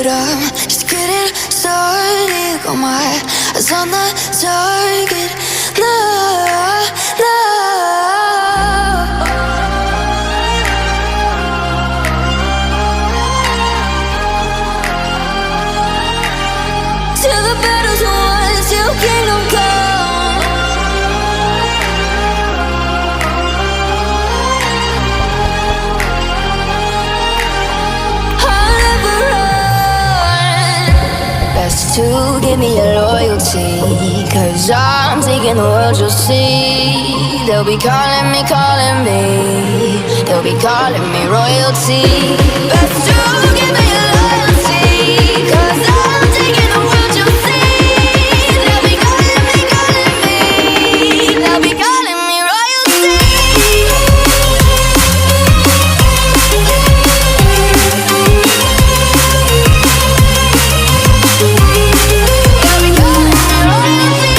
but I'm just getting started. Got my eyes on the target. No, no. Till the battle's won, till kingdom come. I'll never run. Best to give me your loyalty, 'cause I'm taking the world, you'll see. They'll be calling me, calling me. They'll be calling me royalty. Best to give me your loyalty, 'cause I'm taking the world, you'll see. They'll be calling me, calling me. They'll be calling me royalty. They'll be calling me royalty.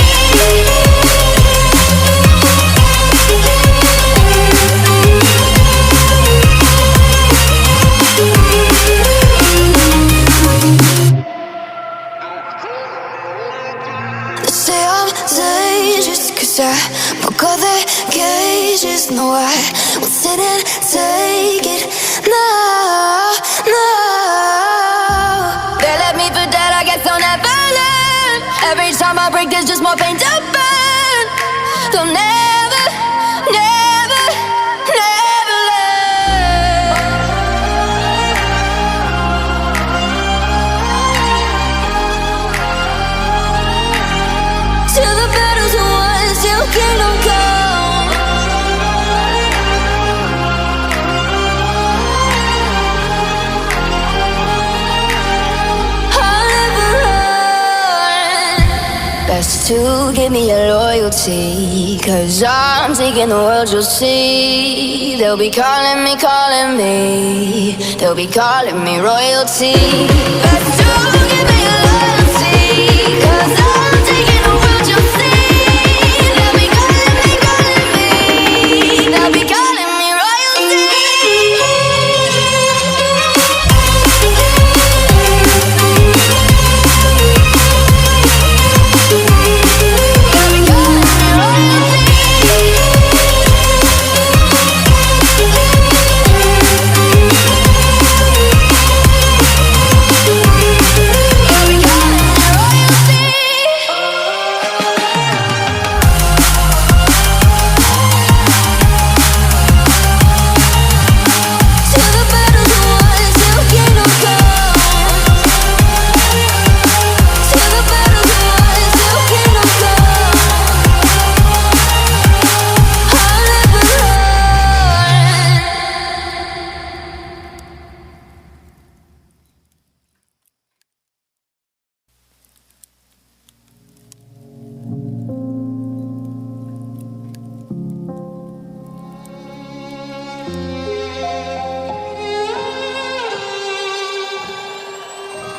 They say I'm dangerous 'cause I broke all their cages. No, I won't sit and take it. No, no. They left me for dead, I guess I'll never learn. Every time I break, there's just more pain to burn. They'll never, never, never learn. Till the battle's won, till kingdom come. I'll never run. Best to give me your loyalty, 'cause I'm taking the world, you'll see. They'll be calling me, calling me. They'll be calling me royalty. Best to give me your loyalty, 'cause I'm taking the world, you'll see. They'll be calling me, calling me. They'll be calling me royalty. They'll be calling me royalty. They'll be calling me royalty. Till the battle's won, till kingdom come. Till the battle's won, till kingdom come. I'll never run.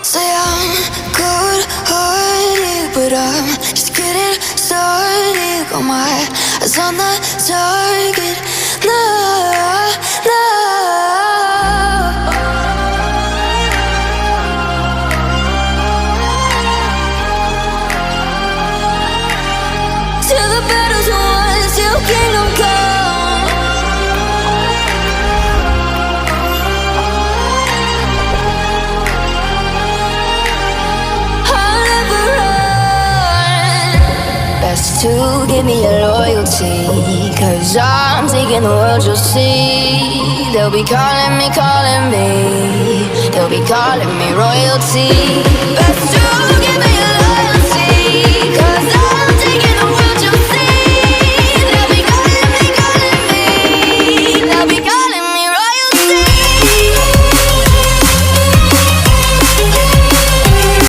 Say I'm good-hearted, but I'm just getting started. Got my eyes on the target. No, no. Till the battle's won, till kingdom come. I'll never run. Best to give me your loyalty, 'cause I'm taking the world, you'll see. They'll be calling me, calling me. They'll be calling me royalty. Best to